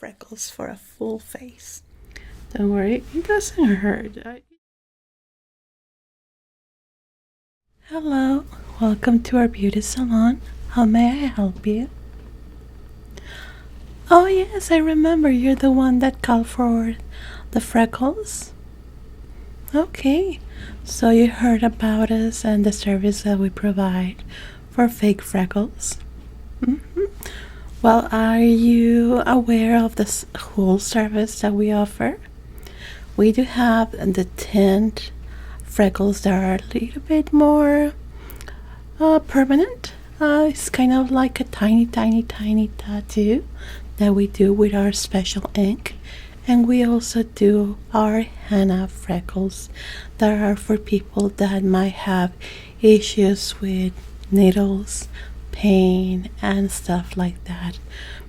freckles for a full face. Don't worry, it doesn't hurt. Hello, welcome to our beauty salon. How may I help you? Oh yes, I remember you're the one that called for the freckles. Okay, so you heard about us and the service that we provide for fake freckles. Well, are you aware of this whole service that we offer? We do have the tint freckles that are a little bit more permanent. It's kind of like a tiny tattoo that we do with our special ink. And we also do our henna freckles that are for people that might have issues with needles, pain, and stuff like that.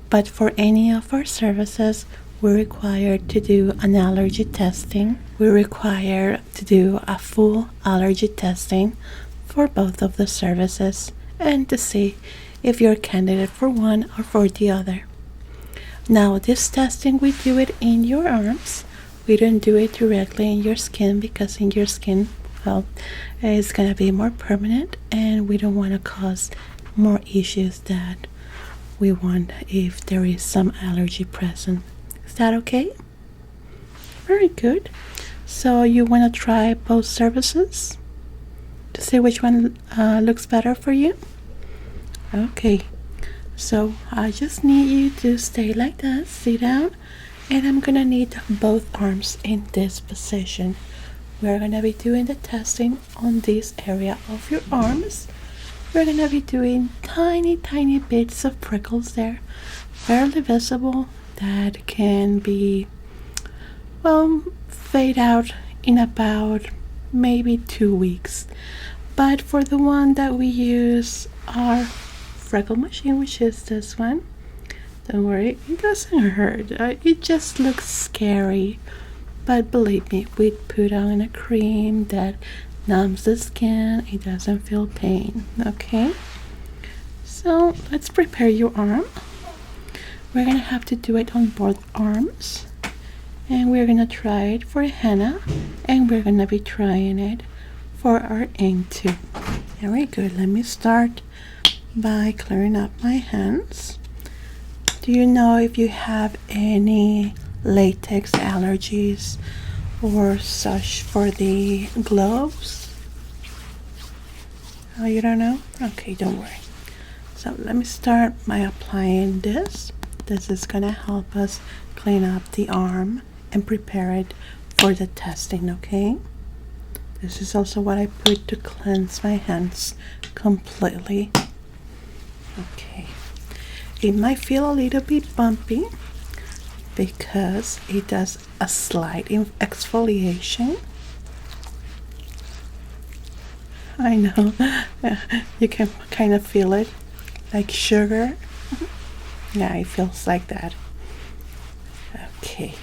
But for any of our services, we're required to do an allergy testing. We're required to do a full allergy testing for both of the services and to see if you're a candidate for one or for the other. Now, this testing, we do it in your arms. We don't do it directly in your skin because in your skin, well, it's going to be more permanent and we don't want to cause more issues that we want if there is some allergy present. Is that okay? Very good. So you want to try both services to see which one looks better for you? Okay. So I just need you to stay like that, sit down, and I'm gonna need both arms in this position. We're gonna be doing the testing on this area of your arms. We're gonna be doing tiny bits of freckles there, barely visible, that can be, well, fade out in about maybe 2 weeks. But for the one that we use, our freckle machine, which is this one, don't worry, it doesn't hurt. It just looks scary, but believe me, we put on a cream that numbs the skin. It doesn't feel pain. Okay, so let's prepare your arm. We're gonna have to do it on both arms, and we're gonna try it for henna, and we're gonna be trying it for our ink too. Very good. Let me start by clearing up my hands. Do you know if you have any latex allergies or such for the gloves? Oh, you don't know? Okay, don't worry. So let me start by applying this. This is gonna help us clean up the arm and prepare it for the testing, okay? This is also what I put to cleanse my hands completely. Okay, it might feel a little bit bumpy because it does a slight exfoliation. I know, you can kind of feel it like sugar. Yeah, it feels like that. Okay,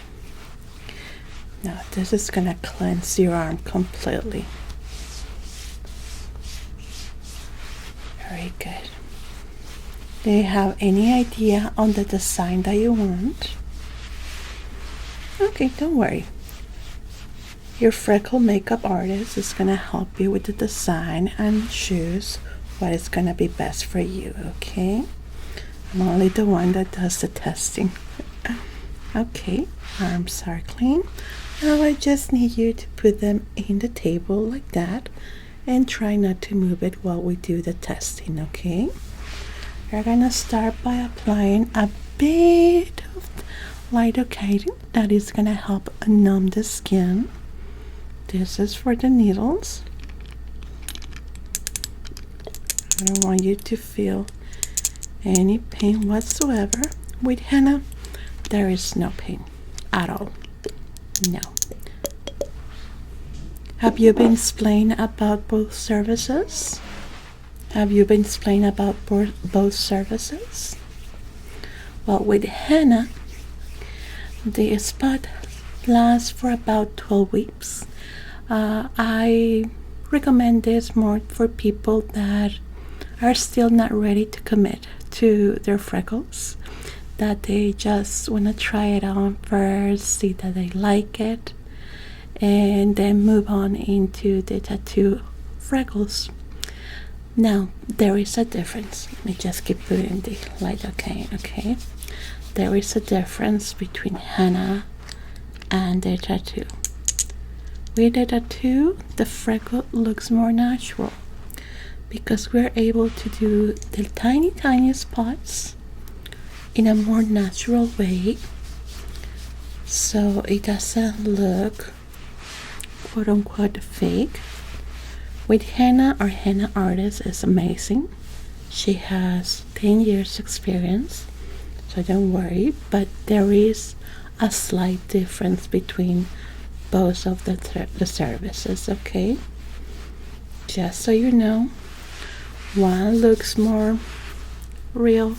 now this is gonna cleanse your arm completely. Very good. Do you have any idea on the design that you want? Okay, don't worry. Your freckle makeup artist is gonna help you with the design and choose what is gonna be best for you, okay? I'm only the one that does the testing. Okay, arms are clean. Now I just need you to put them in the table like that and try not to move it while we do the testing, okay? We're gonna start by applying a bit of lidocaine that is gonna help numb the skin. This is for the needles. I don't want you to feel any pain whatsoever. With henna, there is no pain at all. No. Have you been explained about both services? Have you been explained about both services? Well, with henna, the spot lasts for about 12 weeks. I recommend this more for people that are still not ready to commit to their freckles, that they just want to try it on first, see that they like it, and then move on into the tattoo freckles. Now, there is a difference. Let me just keep putting the light. Okay. There is a difference between henna and the tattoo. With the tattoo, the freckle looks more natural because we're able to do the tiny spots in a more natural way, so it doesn't look quote unquote fake. With henna, our henna artist is amazing. She has 10 years experience, so don't worry, but there is a slight difference between both of the services, okay? Just so you know, one looks more real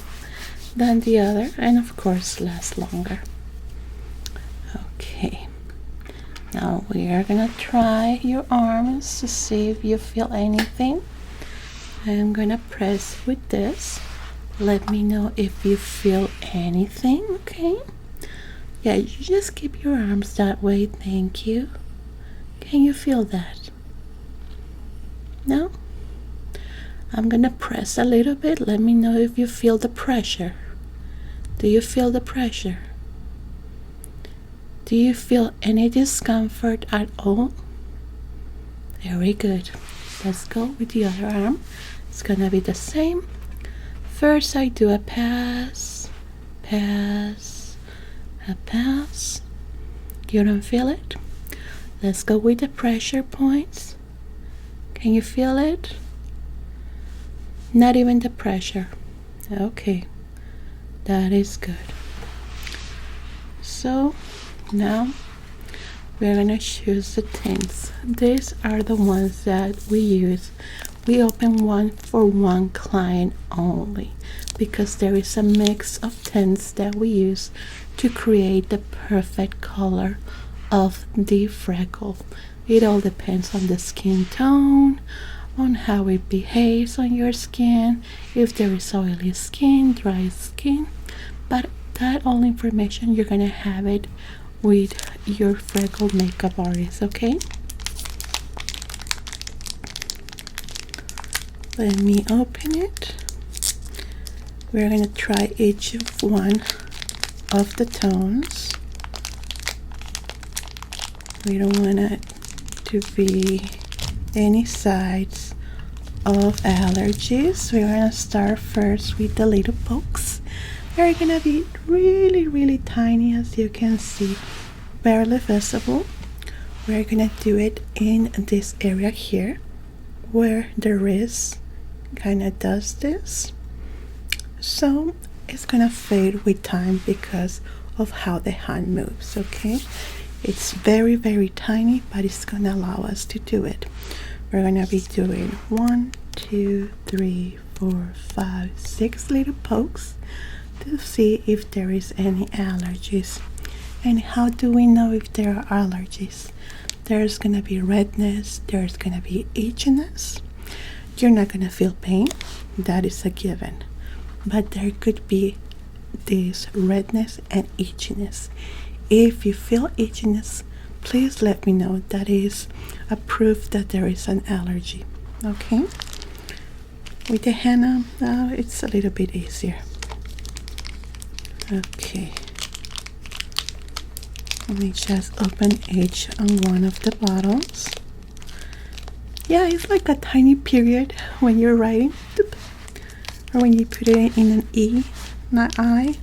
than the other, and of course lasts longer. Okay, now we are gonna try your arms to see if you feel anything. I'm gonna press with this. Let me know if you feel anything, okay? Yeah, you just keep your arms that way. Thank you. Can you feel that? No? I'm gonna press a little bit. Let me know if you feel the pressure. Do you feel the pressure? Do you feel any discomfort at all? Very good. Let's go with the other arm. It's gonna be the same. First I do a pass, a pass. You don't feel it? Let's go with the pressure points. Can you feel it? Not even the pressure. Okay, that is good. So now we're gonna choose the tints. These are the ones that we use. We open one for one client only because there is a mix of tints that we use to create the perfect color of the freckle. It all depends on the skin tone, on how it behaves on your skin, if there is oily skin, dry skin, but that all information you're gonna have it with your freckle makeup artist, okay? Let me open it. We're gonna try each one of the tones. We don't want it to be any sides of allergies. We're gonna start first with the little pokes. They're gonna be really tiny, as you can see, barely visible. We're gonna do it in this area here where the wrist kind of does this. So it's gonna fade with time because of how the hand moves, okay? It's very tiny, but it's gonna allow us to do it. We're gonna be doing 1, 2, 3, 4, 5, 6 little pokes to see if there is any allergies. And how do we know if there are allergies? There's gonna be redness, there's gonna be itchiness. You're not gonna feel pain, that is a given, but there could be this redness and itchiness. If you feel itchiness, please let me know. That is a proof that there is an allergy, okay? With the henna, it's a little bit easier. Okay, let me just open each on one of the bottles. Yeah, it's like a tiny period when you're writing, or when you put it in an E, not I,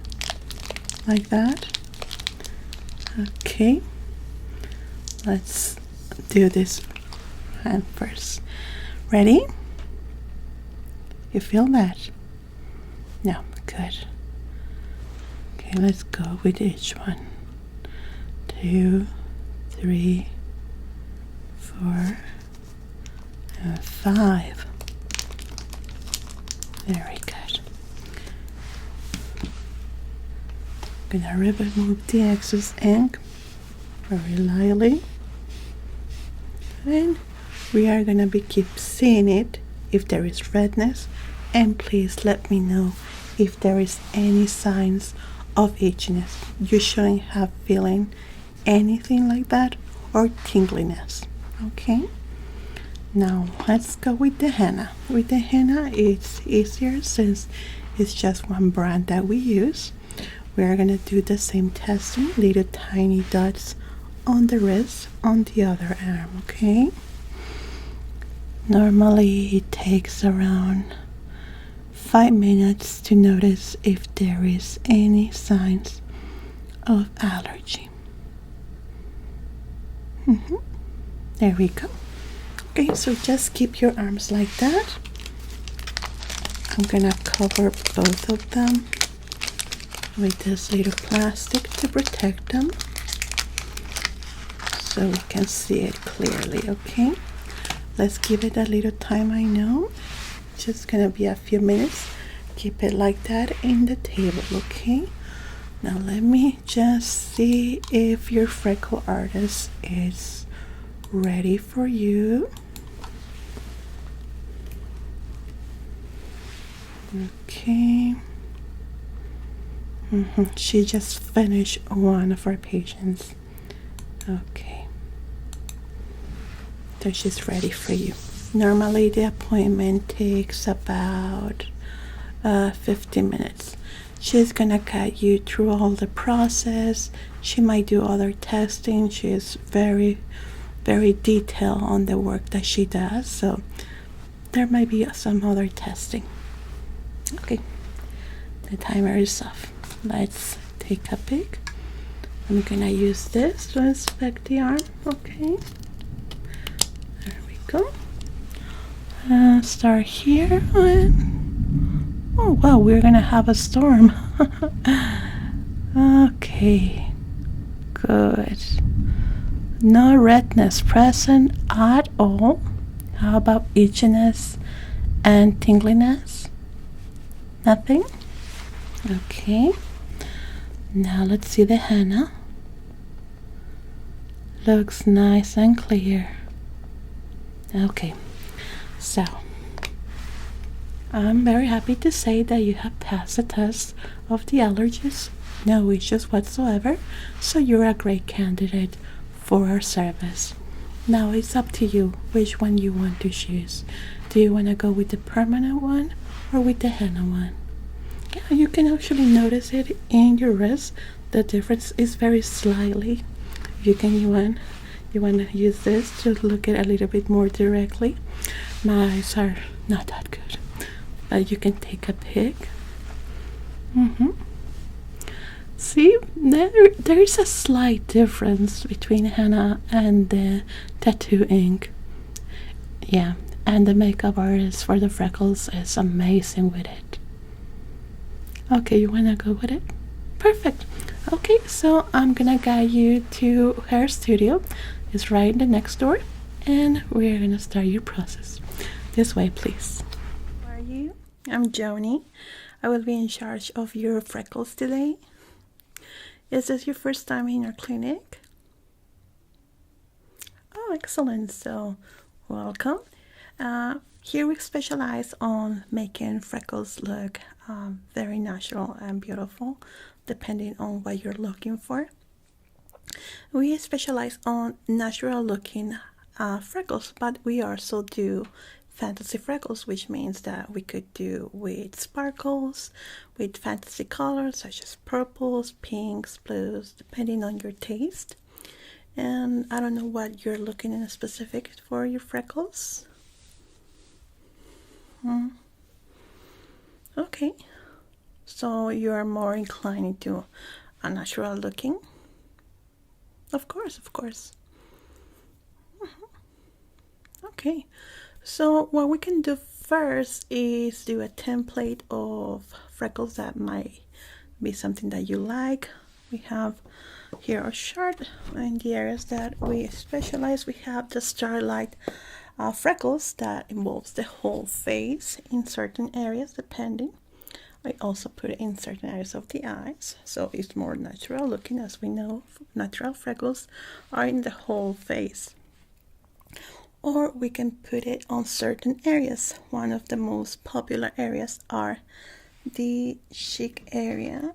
like that. Okay, let's do this hand first. Ready? You feel that? No, good. Okay, let's go with each one. 2, 3, 4, and 5. Very good. I'm gonna remove the excess ink very lightly, and we are gonna keep seeing it if there is redness, and please let me know if there is any signs of itchiness. You shouldn't have feeling anything like that or tingliness. Okay, now let's go with the henna. With the henna, it's easier since it's just one brand that we use. We're gonna do the same testing, little tiny dots on the wrist, on the other arm. Okay, normally it takes around 5 minutes to notice if there is any signs of allergy. There we go. Okay, so just keep your arms like that. I'm gonna cover both of them with this little plastic to protect them so we can see it clearly. Okay, let's give it a little time. I know just gonna be a few minutes. Keep it like that in the table. Okay, now let me just see if your freckle artist is ready for you. Okay. She just finished one of our patients. Okay, so she's ready for you. Normally the appointment takes about 15 minutes. She's gonna guide you through all the process. She might do other testing. She is very, very detailed on the work that she does, so there might be some other testing. Okay, the timer is off. Let's take a pic. I'm gonna use this to inspect the arm. Okay, there we go. Start here. Oh wow, we're gonna have a storm. Okay, good. No redness present at all. How about itchiness and tingliness? Nothing? Okay. Now let's see the henna. Looks nice and clear. Okay, so I'm very happy to say that you have passed the test of the allergies. No issues whatsoever. So you're a great candidate for our service. Now it's up to you which one you want to choose. Do you want to go with the permanent one or with the henna one? Yeah, you can actually notice it in your wrist. The difference is very slightly. You want to use this to look at a little bit more directly. My eyes are not that good, but you can take a pic. See, there is a slight difference between henna and the tattoo ink. Yeah, and the makeup artist for the freckles is amazing with it. Okay, you wanna go with it? Perfect. Okay, so I'm gonna guide you to her studio. It's right in the next door, and we're gonna start your process. This way, please. How are you? I'm Jonie. I will be in charge of your freckles today. Is this your first time in our clinic? Oh, excellent. So, welcome. Here we specialize on making freckles look very natural and beautiful, depending on what you're looking for. We specialize on natural looking freckles, but we also do fantasy freckles, which means that we could do with sparkles, with fantasy colors such as purples, pinks, blues, depending on your taste. And I don't know what you're looking in specific for your freckles. Okay, so you are more inclined to a natural looking? Of course. Okay, so what we can do first is do a template of freckles that might be something that you like. We have here a chart in the areas that we specialize. We have the starlight freckles that involves the whole face in certain areas depending. I also put it in certain areas of the eyes, so it's more natural looking. As we know, natural freckles are in the whole face. Or we can put it on certain areas. One of the most popular areas are the cheek area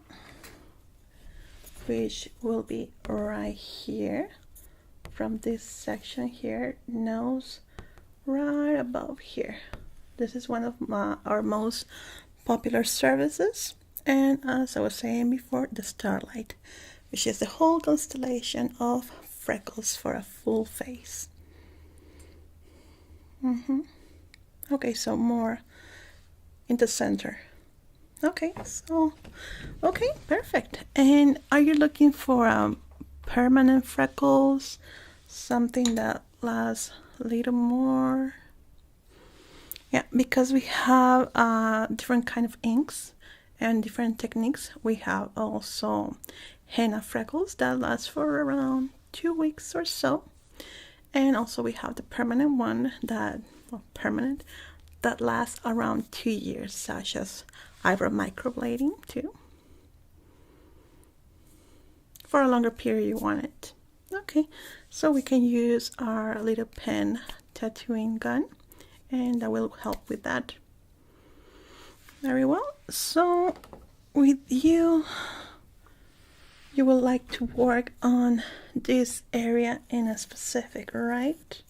which will be right here from this section here, nose right above here. This is one of our most popular services, and as I was saying before, the starlight, which is the whole constellation of freckles for a full face. Okay, so more in the center. Okay, so okay, perfect. And are you looking for permanent freckles, something that lasts a little more? Yeah, because we have different kind of inks and different techniques. We have also henna freckles that last for around 2 weeks or so, and also we have the permanent one that lasts around 2 years, such as eyebrow microblading too. For a longer period you want it. Okay, so we can use our little pen tattooing gun, and that will help with that. Very well. So with you would like to work on this area in a specific, right?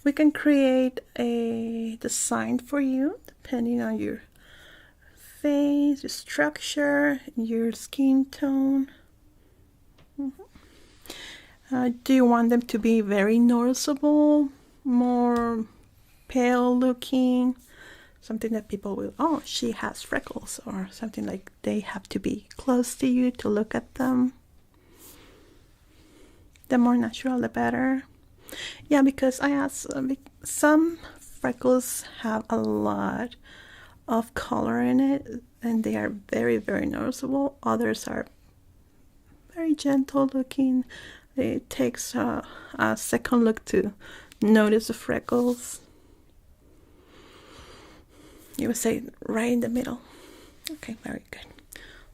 We can create a design for you depending on your face, your structure, your skin tone. Do you want them to be very noticeable, more pale looking, something that people will, oh, she has freckles, or something like they have to be close to you to look at them? The more natural, the better. Yeah, because I asked, some freckles have a lot of color in it, and they are very, very noticeable. Others are very gentle looking. It takes a second look to notice the freckles. You would say right in the middle. Okay, very good.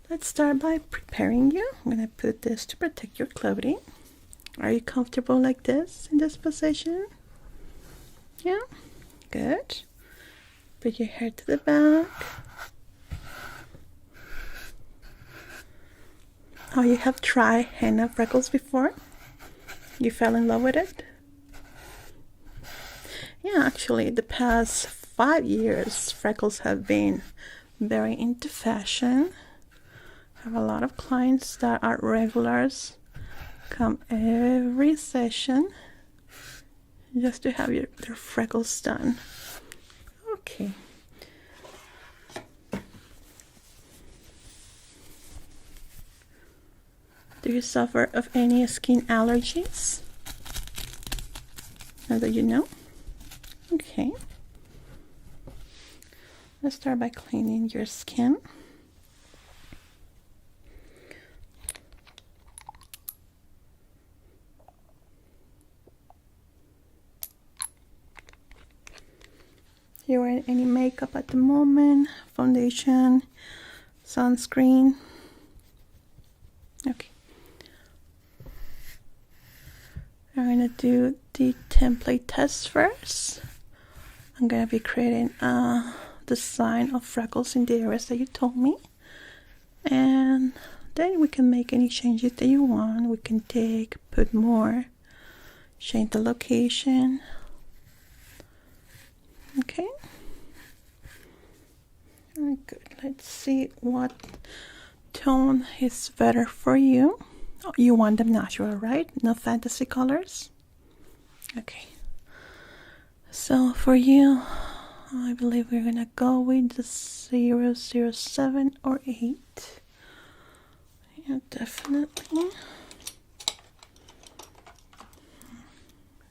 Let's start by preparing you. I'm going to put this to protect your clothing. Are you comfortable like this, in this position? Yeah? Good. Put your hair to the back. Oh, you have tried henna freckles before? You fell in love with it? Yeah, actually, the past 5 years, freckles have been very into fashion. I have a lot of clients that are regulars, come every session just to have their freckles done. Okay. Do you suffer of any skin allergies? Now that you know? Okay. Let's start by cleaning your skin. You wearing any makeup at the moment? Foundation, sunscreen? Okay. I'm gonna do the template test first. I'm gonna be creating a design of freckles in the areas that you told me, and then we can make any changes that you want. We can put more, change the location. Okay. Very good. Let's see what tone is better for you. Oh, you want them natural, right? No fantasy colors? Okay. So for you, I believe we're gonna go with the 007 or 8. Yeah, definitely.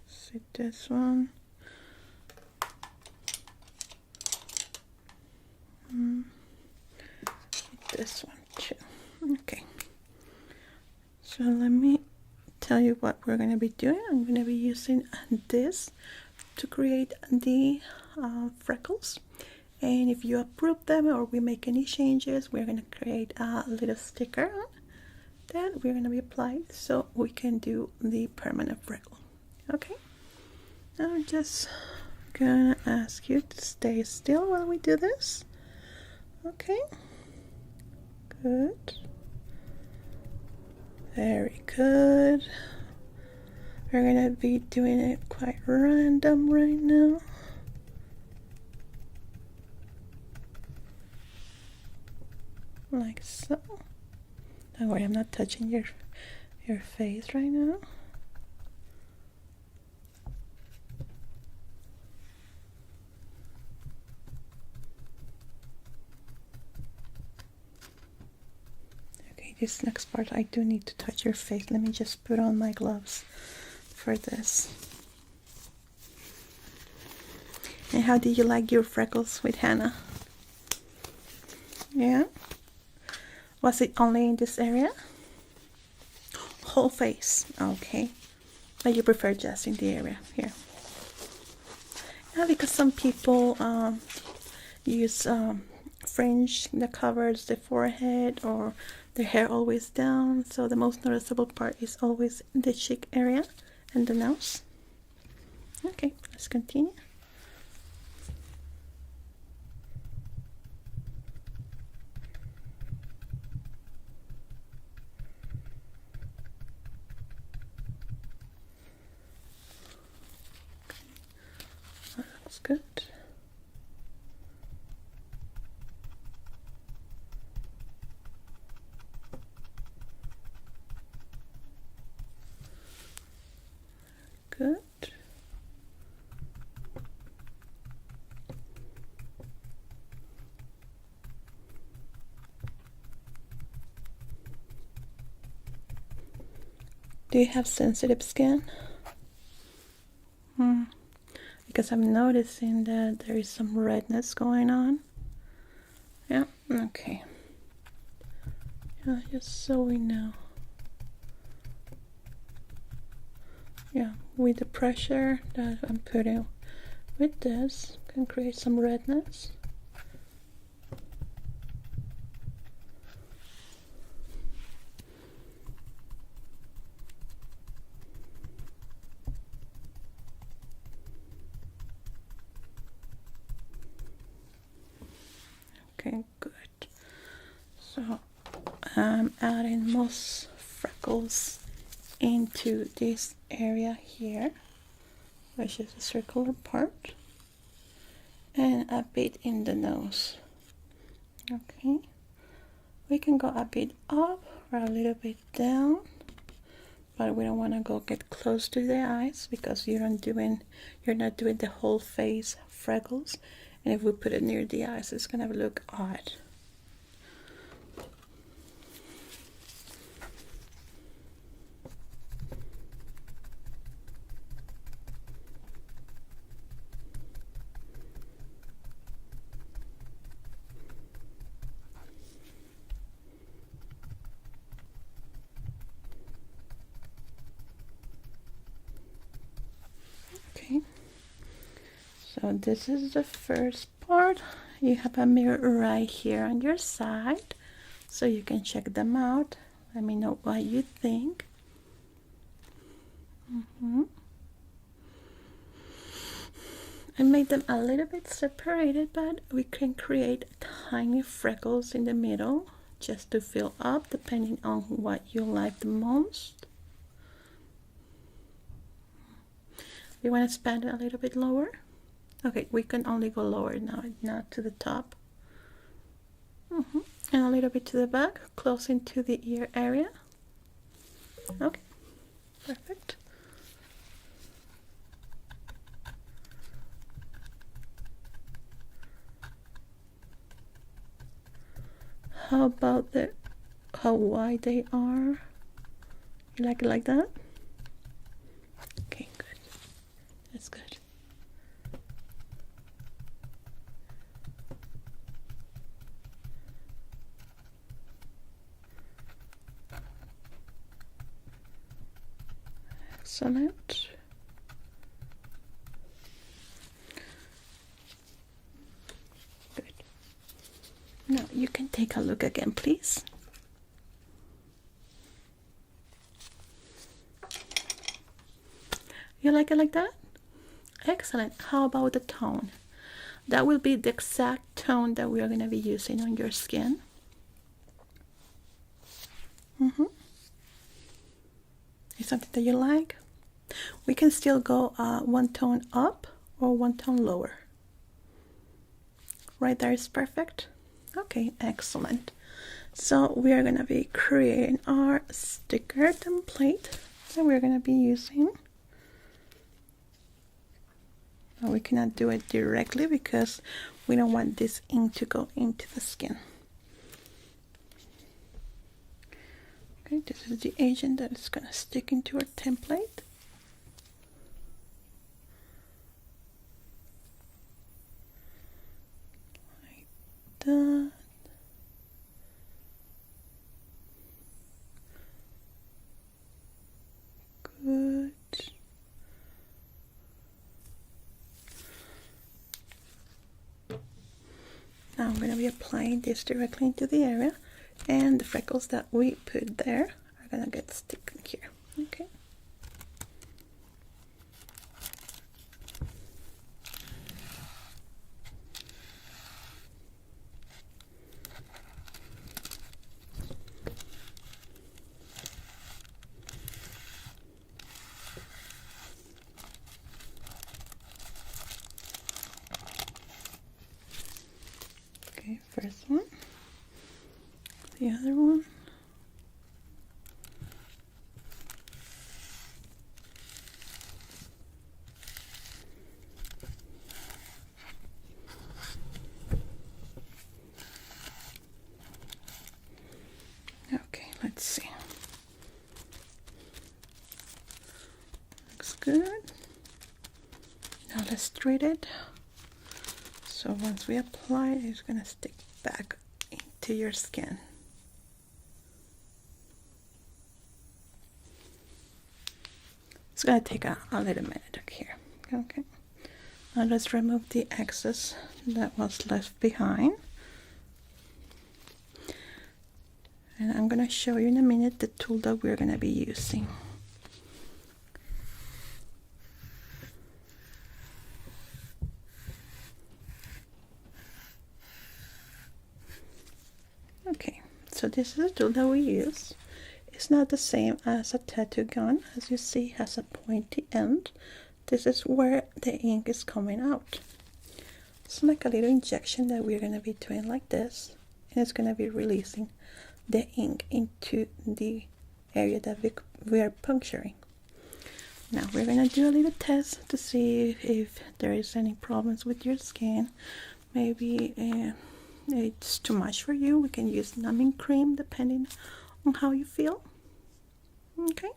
Let's see this one. This one too. Okay. So let me tell you what we're going to be doing. I'm going to be using this to create the freckles, and if you approve them or we make any changes, we're going to create a little sticker that we're going to be applied so we can do the permanent freckle. Okay, I'm just gonna ask you to stay still while we do this. Okay, Good. Very good. We're gonna be doing it quite random right now. Like so. Don't worry, I'm not touching your face right now. Okay, this next part I do need to touch your face. Let me just put on my gloves for this. And how do you like your freckles with Hannah? Yeah? Was it only in this area? Whole face. Okay. But you prefer just in the area here? Yeah, because some people use fringe that covers the forehead or their hair always down. So the most noticeable part is always the cheek area and the nose. Okay, let's continue. That's good. Good. Do you have sensitive skin? Because I'm noticing that there is some redness going on. Yeah, okay. Yeah, just so we know. Yeah, with the pressure that I'm putting with this can create some redness. Okay, good. So I'm adding most freckles into this area here, which is the circular part, and a bit in the nose. Okay, we can go a bit up or a little bit down, but we don't want to go get close to the eyes because you're not doing the whole face freckles, and if we put it near the eyes it's gonna look odd. Okay, so this is the first part. You have a mirror right here on your side, so you can check them out. Let me know what you think. I made them a little bit separated, but we can create tiny freckles in the middle just to fill up depending on what you like the most. You want to expand it a little bit lower? Okay, we can only go lower now, not to the top. And a little bit to the back, close into the ear area. Okay, perfect. How about how wide they are? You like it like that? Okay, good. That's good. Excellent. Good. Now you can take a look again, please. You like it like that? Excellent. How about the tone? That will be the exact tone that we are going to be using on your skin. Is something that you like? We can still go one tone up or one tone lower. Right there is perfect. Okay, excellent. So we are gonna be creating our sticker template that we're gonna be using. We cannot do it directly because we don't want this ink to go into the skin. Okay, this is the agent that is gonna stick into our template. Like that. Good. Now I'm going to be applying this directly into the area, and the freckles that we put there are going to get sticking here. Okay. Okay, first one, the other one. Okay, let's see. Looks good. Now let's treat it. So once we apply it, it's going to stick back into your skin. It's going to take a little minute here. Okay. Now let's remove the excess that was left behind. And I'm going to show you in a minute the tool that we're going to be using. Okay, so this is the tool that we use. It's not the same as a tattoo gun. As you see, it has a pointy end. This is where the ink is coming out. It's like a little injection that we're going to be doing like this, and it's going to be releasing the ink into the area that we are puncturing. Now we're going to do a little test to see if there is any problems with your skin. Maybe it's too much for you. We can use numbing cream depending on how you feel. Okay,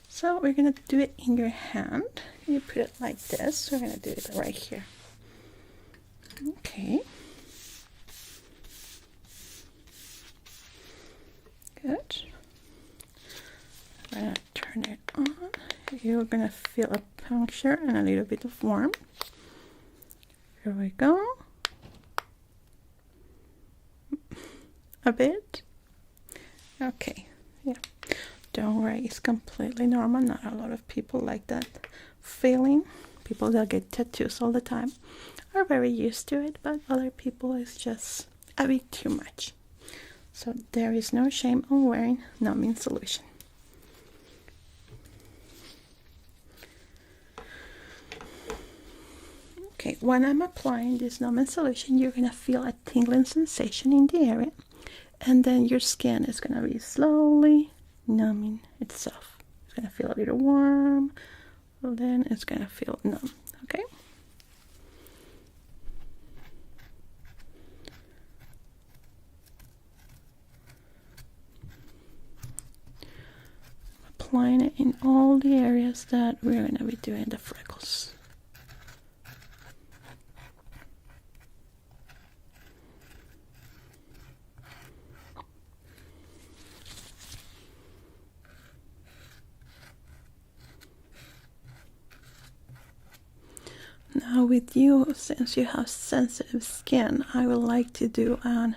so we're gonna do it in your hand. You put it like this. We're gonna do it right here. Okay, good. I'm gonna turn it on. You're gonna feel a puncture and a little bit of warmth. Here we go. A bit. Okay, yeah, don't worry, it's completely normal. Not a lot of people like that feeling. People that get tattoos all the time are very used to it, but other people it's just a bit too much. So there is no shame on wearing numbing solution. Okay, when I'm applying this numbing solution, you're gonna feel a tingling sensation in the area, and then your skin is gonna be slowly numbing itself. It's gonna feel a little warm, and then it's gonna feel numb. Okay. Applying it in all the areas that we're gonna be doing the freckles. Now with you, since you have sensitive skin, I would like to do an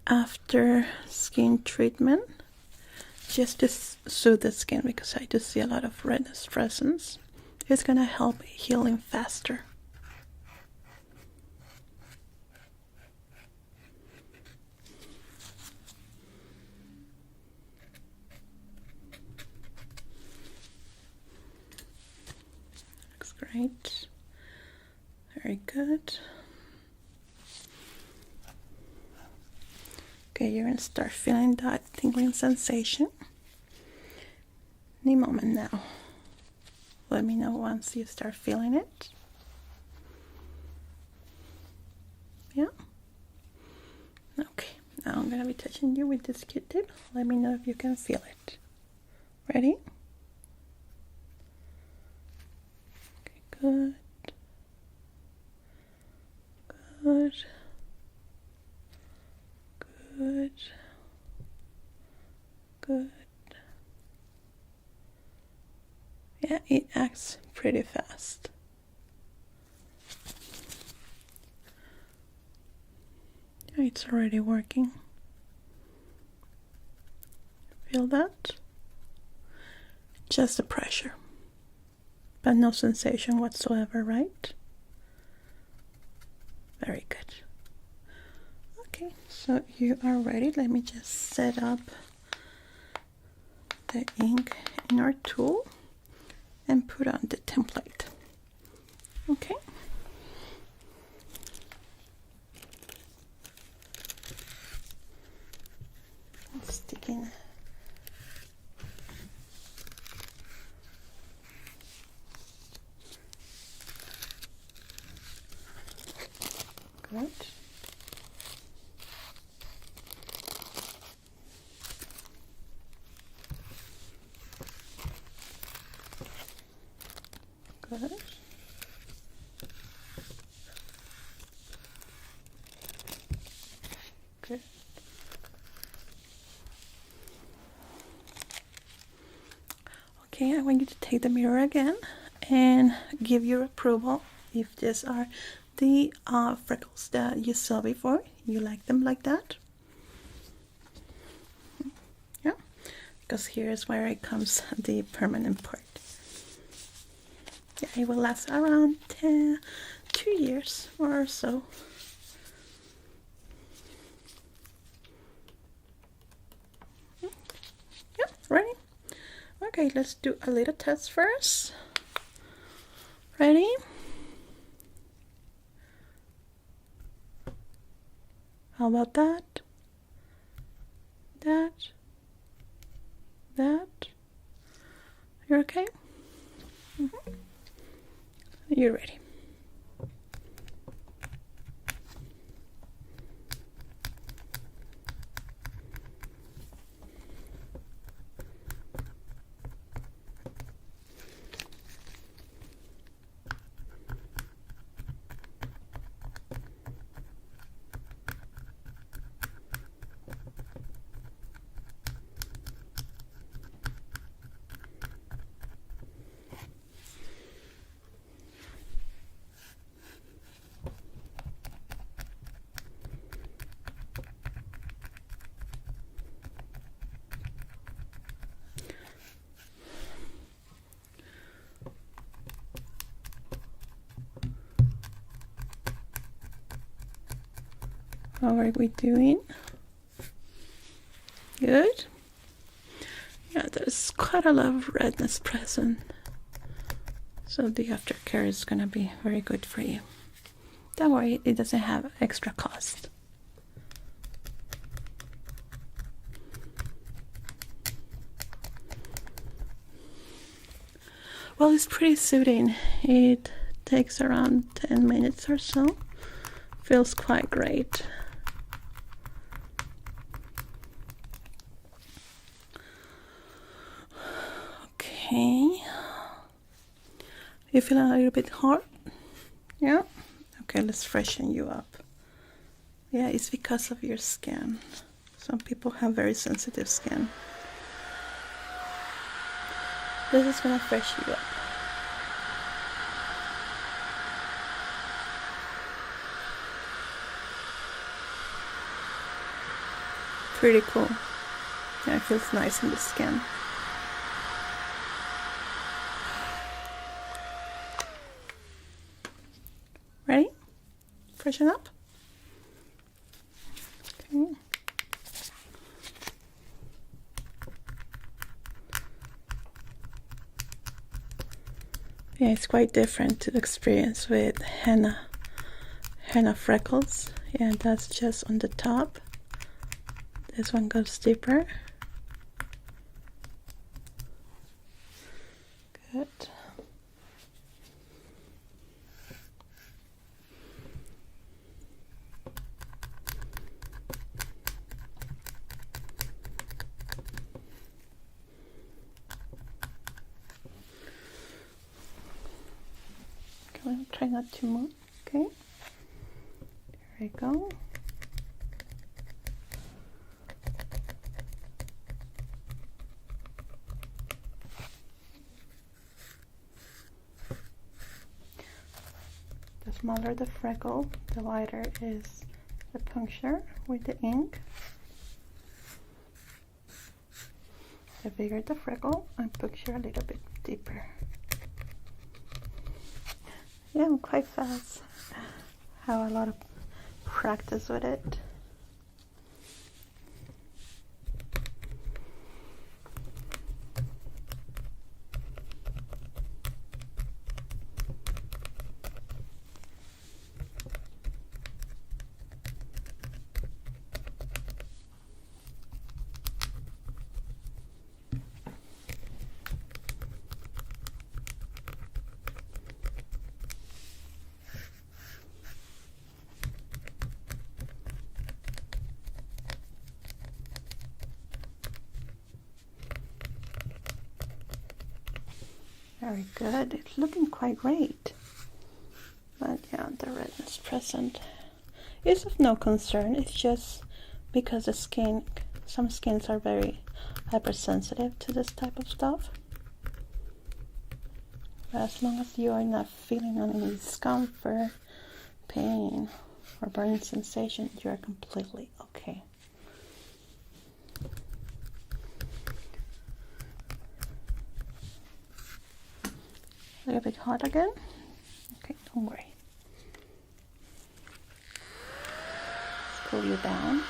after skin treatment just to soothe the skin, because I do see a lot of redness presence. It's gonna help healing faster. Great. Very good. Okay, you're going to start feeling that tingling sensation any moment now. Let me know once you start feeling it. Yeah? Okay, now I'm going to be touching you with this Q-tip. Let me know if you can feel it. Ready? Okay, good. Good. Good. Good. Yeah, it acts pretty fast. It's already working. Feel that? Just the pressure, but no sensation whatsoever, right? Very good. Okay, so you are ready. Let me just set up the ink in our tool and put on the template. Okay. Sticking. Good. Good. Good. Okay, I want you to take the mirror again and give your approval if these are the freckles that you saw before. You like them like that? Yeah, because here's where it comes the permanent part. Yeah, it will last around 2 years or so. Yeah, ready? Okay, let's do a little test first. Ready? How about that? That? You're okay? You're ready. How are we doing? Good? Yeah, there's quite a lot of redness present. So the aftercare is going to be very good for you. Don't worry, it doesn't have extra cost. Well, it's pretty soothing. It takes around 10 minutes or so. Feels quite great. Okay. You feeling a little bit hot? Yeah? Okay, let's freshen you up. Yeah, it's because of your skin. Some people have very sensitive skin. This is gonna freshen you up. Pretty cool. Yeah, it feels nice in the skin. Ready? Freshen up. Okay. Yeah, it's quite different to the experience with henna freckles. Yeah, that's just on the top. This one goes deeper. Good. Okay, try not to move. Okay. There we go. The smaller the freckle, the wider is the puncture with the ink. The bigger the freckle, I puncture a little bit deeper. Yeah, I'm quite fast. Have a lot of practice with it. Very good. It's looking quite great. But yeah, the redness present is of no concern. It's just because the skin, some skins are very hypersensitive to this type of stuff. But as long as you are not feeling any discomfort, pain, or burning sensation, you are completely okay. A little bit hot again? Okay, don't worry. Let's cool you down.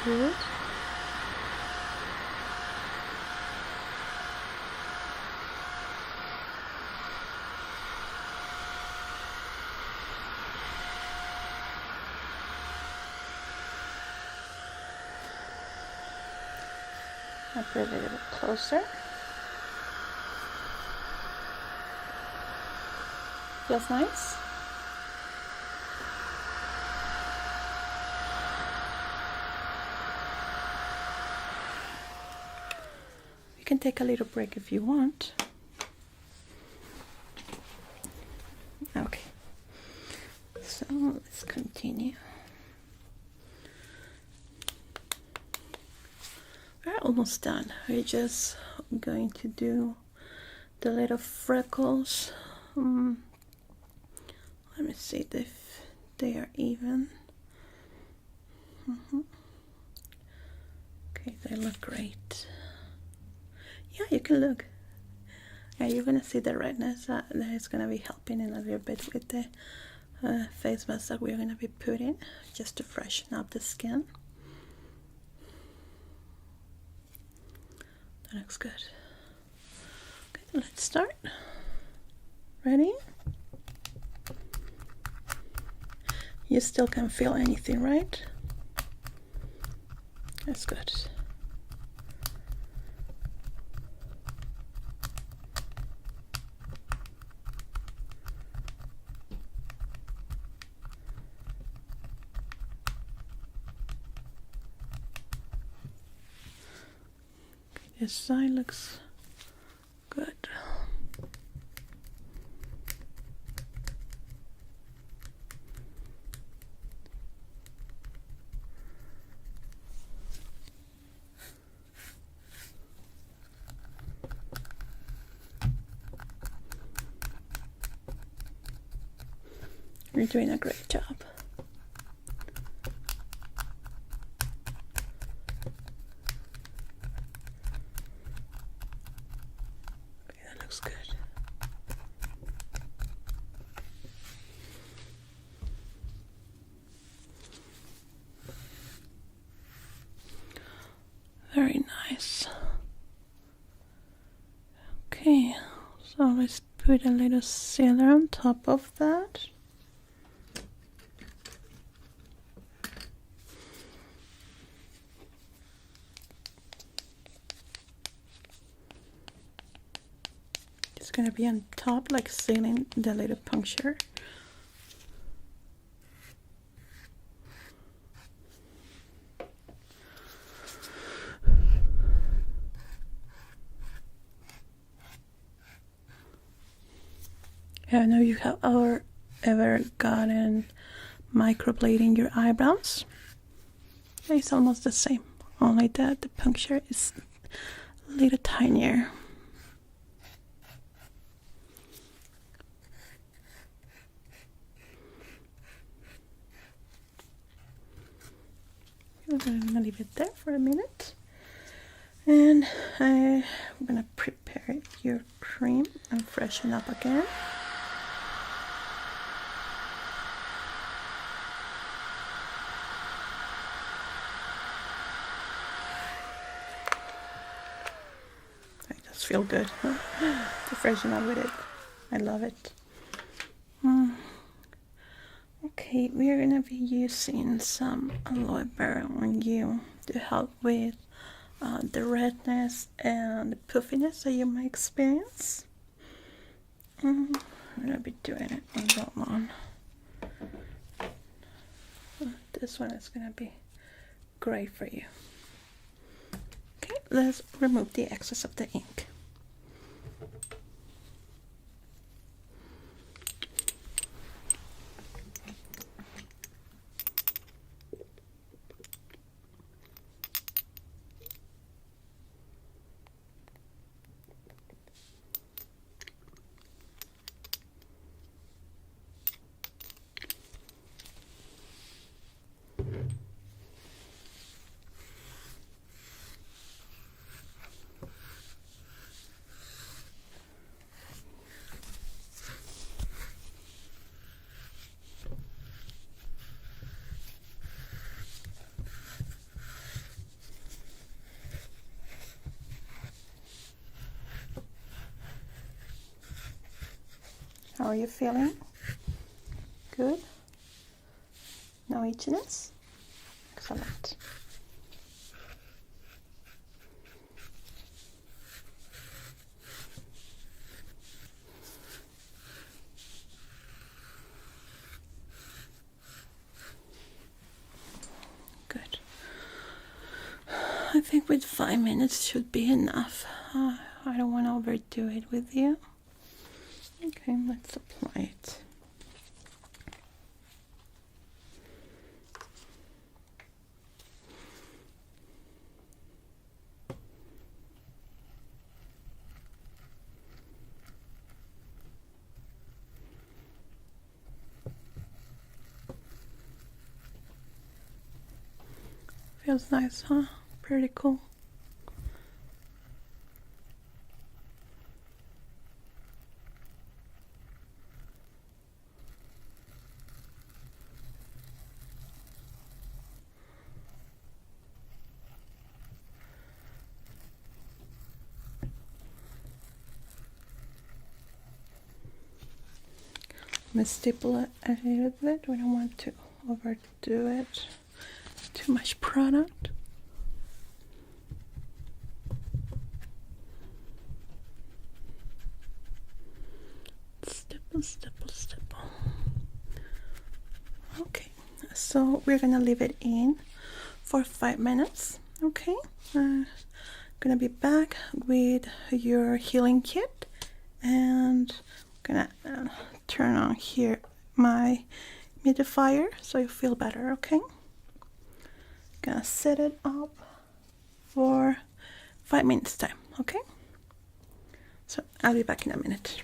Good. I'll put it a little bit closer. Feels nice. You can take a little break if you want. Okay, so let's continue. We're almost done. We're just going to do the little freckles. Let me see if they are even. Okay, they look great. Yeah, you can look. Yeah, you're gonna see the redness. That is gonna be helping in a little bit with the face mask that we're gonna be putting, just to freshen up the skin. That looks good. Okay, let's start. Ready? You still can't feel anything, right? That's good. This side looks good. You're doing a great job. Okay, that looks good. put a little sealer on top of that. It's gonna be on top, like sealing the little puncture. I know you have ever gotten microblading your eyebrows. It's almost the same, only that the puncture is a little tinier. I'm gonna leave it there for a minute, and I'm gonna prepare your cream and freshen up again. Feel good, huh? To freshen up with it. I love it. Okay, we are gonna be using some aloe vera on you to help with the redness and the puffiness that you might experience. I'm gonna be doing it on that one. This one is gonna be great for you. Okay, let's remove the excess of the ink. How are you feeling? Good? No itchiness? Excellent. Good. I think with 5 minutes should be enough. I don't want to overdo it with you. Okay, let's apply it. Feels nice, huh? Pretty cool. I'm gonna stipple it a little bit. We don't want to overdo it. Too much product. Stipple, stipple, stipple. Okay, so we're gonna leave it in for 5 minutes. Okay, gonna be back with your healing kit, and gonna turn on here my humidifier so you feel better. Okay, gonna set it up for 5 minutes time. Okay, so I'll be back in a minute.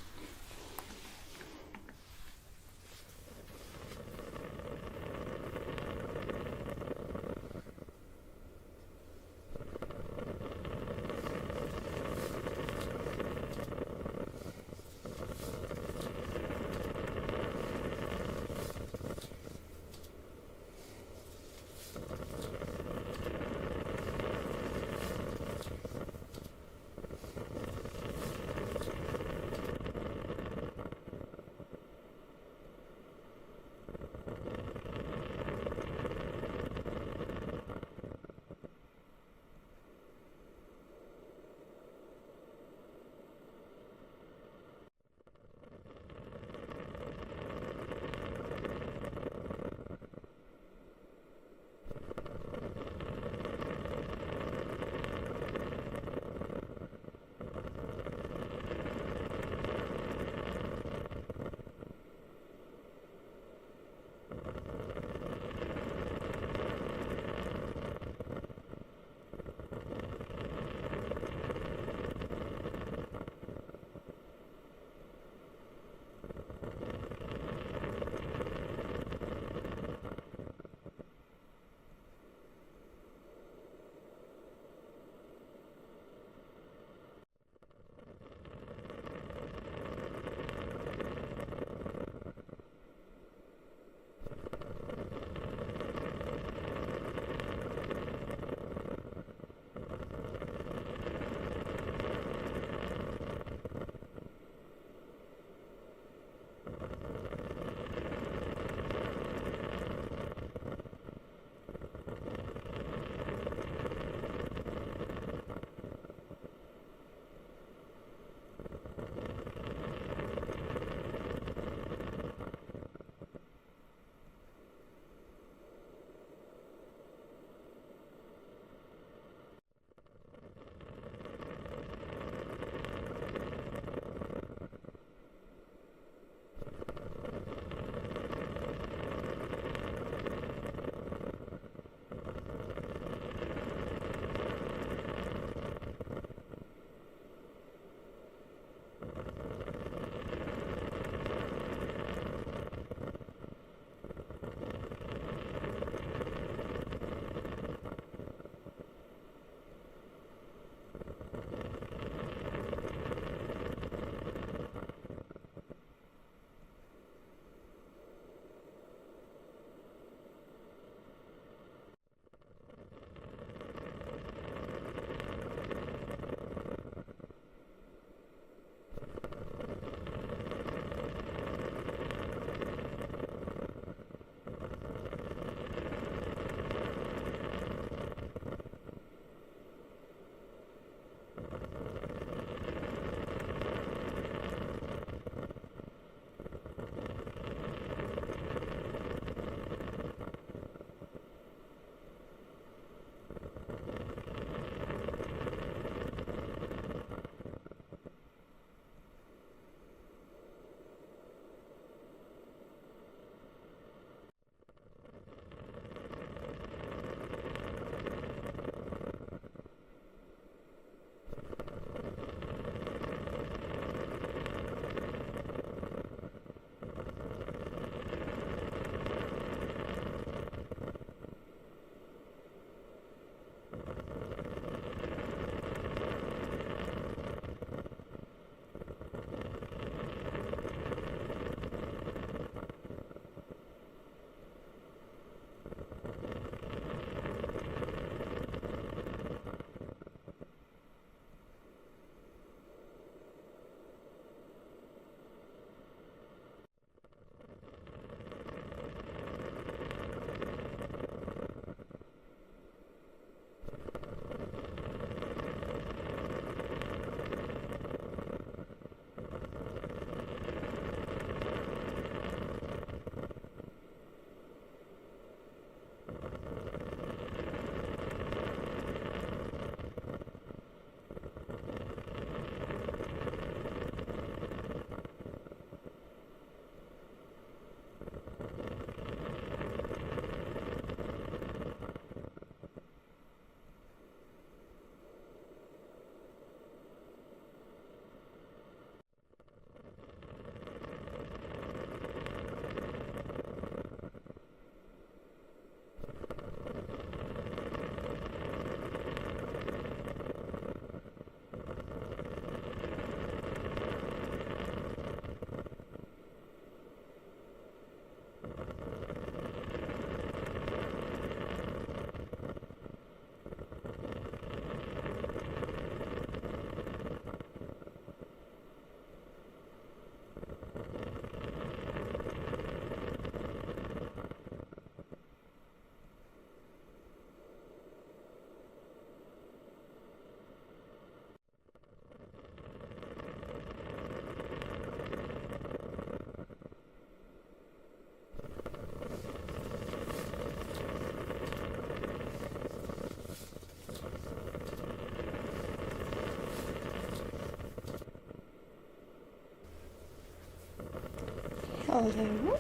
Hello.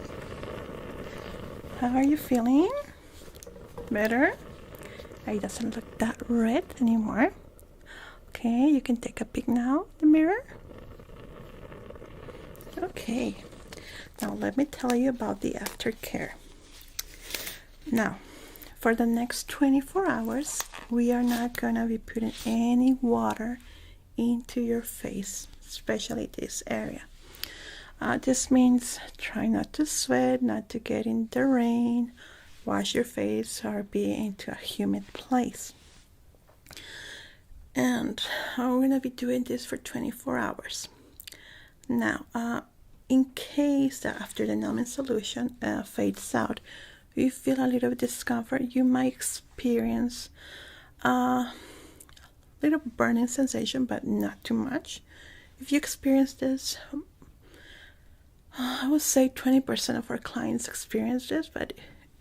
How are you feeling? Better? It doesn't look that red anymore. Okay, you can take a peek now in the mirror. Okay, now let me tell you about the aftercare. Now, for the next 24 hours, we are not gonna be putting any water into your face, especially this area. This means try not to sweat, not to get in the rain, wash your face, or be into a humid place. And I'm going to be doing this for 24 hours. Now, in case that after the numbing solution fades out, you feel a little discomfort, you might experience a little burning sensation, but not too much. If you experience this, I would say 20% of our clients experience this, but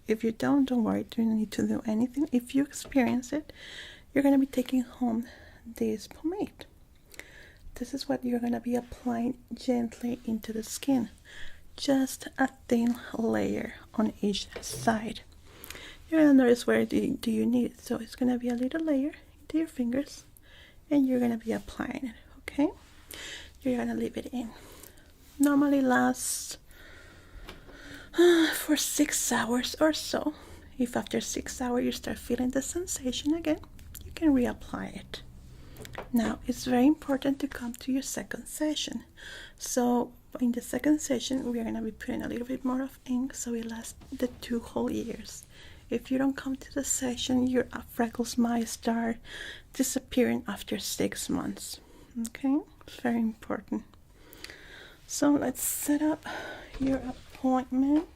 if you don't worry, you don't need to do anything. If you experience it, you're going to be taking home this pomade. This is what you're going to be applying gently into the skin. Just a thin layer on each side. You're going to notice where do you need it. So it's going to be a little layer into your fingers, and you're going to be applying it, okay? You're going to leave it in. Normally lasts for 6 hours or so. If after 6 hours you start feeling the sensation again, you can reapply it. Now, it's very important to come to your second session. So in the second session, we're going to be putting a little bit more of ink so it lasts the 2 whole years. If you don't come to the session, your freckles might start disappearing after 6 months. Okay, it's very important. So let's set up your appointment.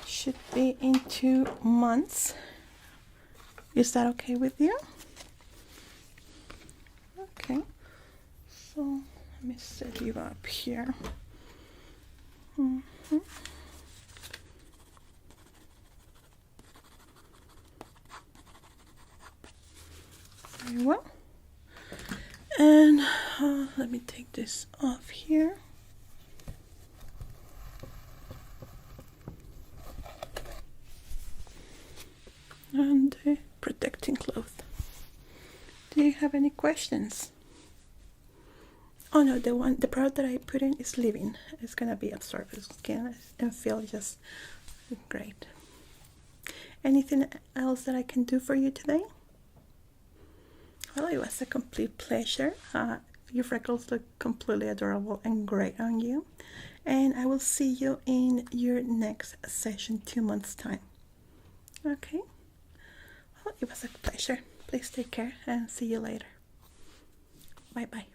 Should be in 2 months. Is that okay with you? Okay, so let me set you up here. Very well. And let me take this off here. And the protecting cloth. Do you have any questions? Oh no, the product that I put in is living. It's gonna be absorbed in the skin and feel just great. Anything else that I can do for you today? Well, it was a complete pleasure. Your freckles look completely adorable and great on you. And I will see you in your next session 2 months time. Okay? Well, it was a pleasure. Please take care and see you later. Bye-bye.